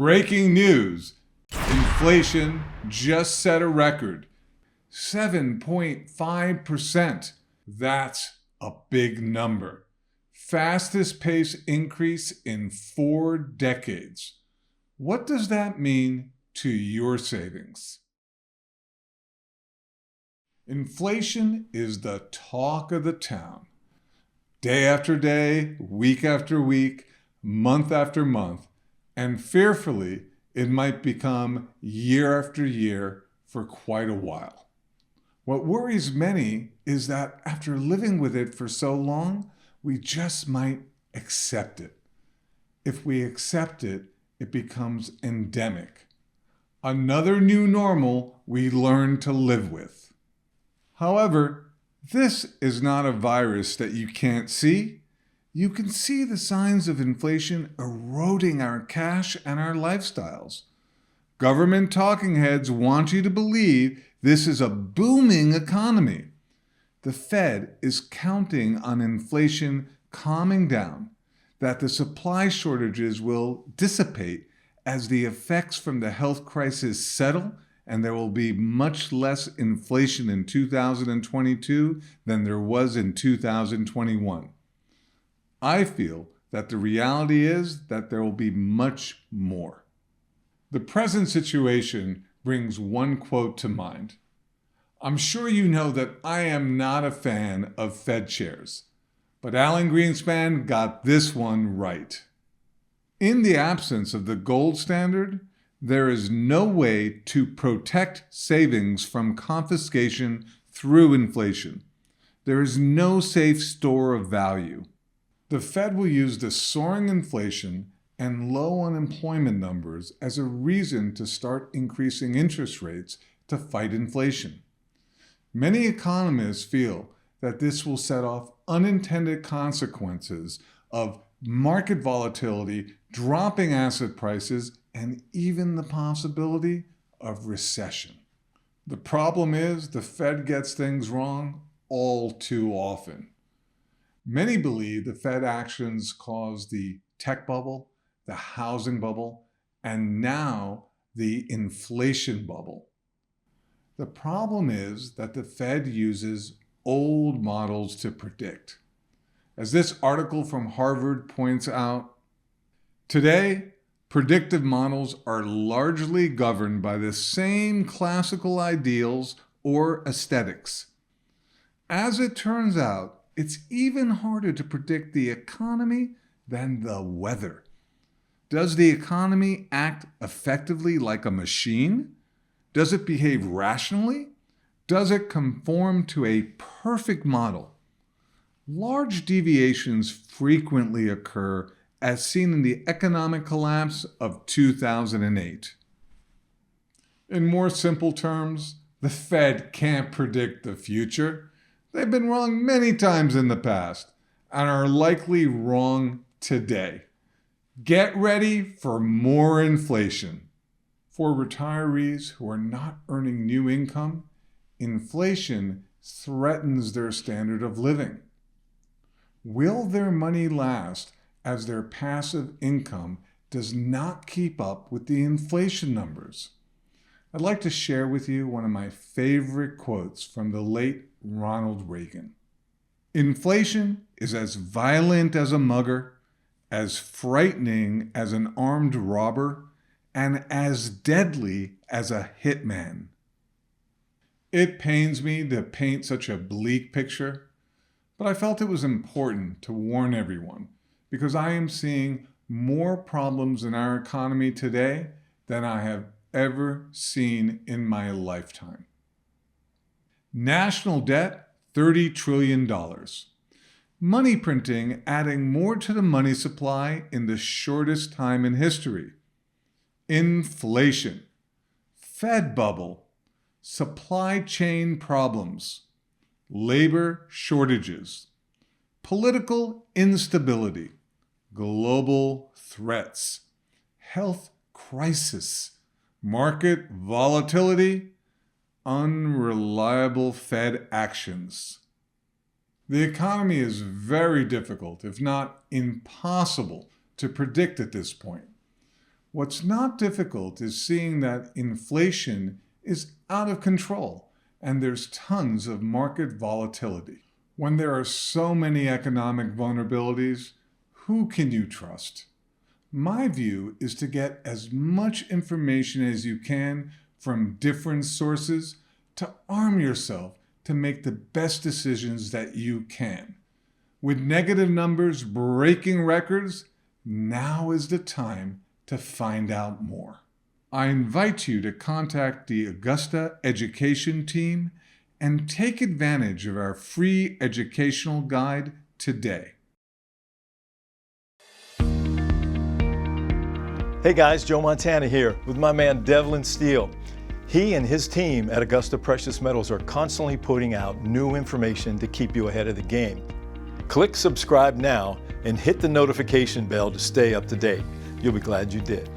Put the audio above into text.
Breaking news. Inflation just set a record. 7.5%. That's a big number. Fastest pace increase in 4 decades. What does that mean to your savings? Inflation is the talk of the town. Day after day, week after week, month after month, and fearfully, it might become year after year for quite a while. What worries many is that after living with it for so long, we just might accept it. If we accept it, it becomes endemic. Another new normal we learn to live with. However, this is not a virus that you can't see. You can see the signs of inflation eroding our cash and our lifestyles. Government talking heads want you to believe this is a booming economy. The Fed is counting on inflation calming down, that the supply shortages will dissipate as the effects from the health crisis settle, and there will be much less inflation in 2022 than there was in 2021. I feel that the reality is that there will be much more. The present situation brings one quote to mind. I'm sure you know that I am not a fan of Fed chairs, but Alan Greenspan got this one right. In the absence of the gold standard, there is no way to protect savings from confiscation through inflation. There is no safe store of value. The Fed will use the soaring inflation and low unemployment numbers as a reason to start increasing interest rates to fight inflation. Many economists feel that this will set off unintended consequences of market volatility, dropping asset prices, and even the possibility of recession. The problem is the Fed gets things wrong all too often. Many believe the Fed actions caused the tech bubble, the housing bubble, and now the inflation bubble. The problem is that the Fed uses old models to predict. As this article from Harvard points out, today, predictive models are largely governed by the same classical ideals or aesthetics. As it turns out, it's even harder to predict the economy than the weather. Does the economy act effectively like a machine? Does it behave rationally? Does it conform to a perfect model? Large deviations frequently occur, as seen in the economic collapse of 2008. In more simple terms, the Fed can't predict the future. They've been wrong many times in the past and are likely wrong today. Get ready for more inflation. For retirees who are not earning new income, inflation threatens their standard of living. Will their money last as their passive income does not keep up with the inflation numbers? I'd like to share with you one of my favorite quotes from the late Ronald Reagan. Inflation is as violent as a mugger, as frightening as an armed robber, and as deadly as a hitman. It pains me to paint such a bleak picture, but I felt it was important to warn everyone because I am seeing more problems in our economy today than I have ever seen in my lifetime. National debt, $30 trillion. Money printing adding more to the money supply in the shortest time in history. Inflation. Fed bubble. Supply chain problems. Labor shortages. Political instability. Global threats. Health crisis. Market volatility. Unreliable Fed actions. The economy is very difficult, if not impossible, to predict at this point. What's not difficult is seeing that inflation is out of control and there's tons of market volatility. When there are so many economic vulnerabilities, who can you trust? My view is to get as much information as you can from different sources to arm yourself to make the best decisions that you can. With negative numbers breaking records, now is the time to find out more. I invite you to contact the Augusta Education Team and take advantage of our free educational guide today. Hey guys, Joe Montana here with my man Devlin Steele. He and his team at Augusta Precious Metals are constantly putting out new information to keep you ahead of the game. Click subscribe now and hit the notification bell to stay up to date. You'll be glad you did.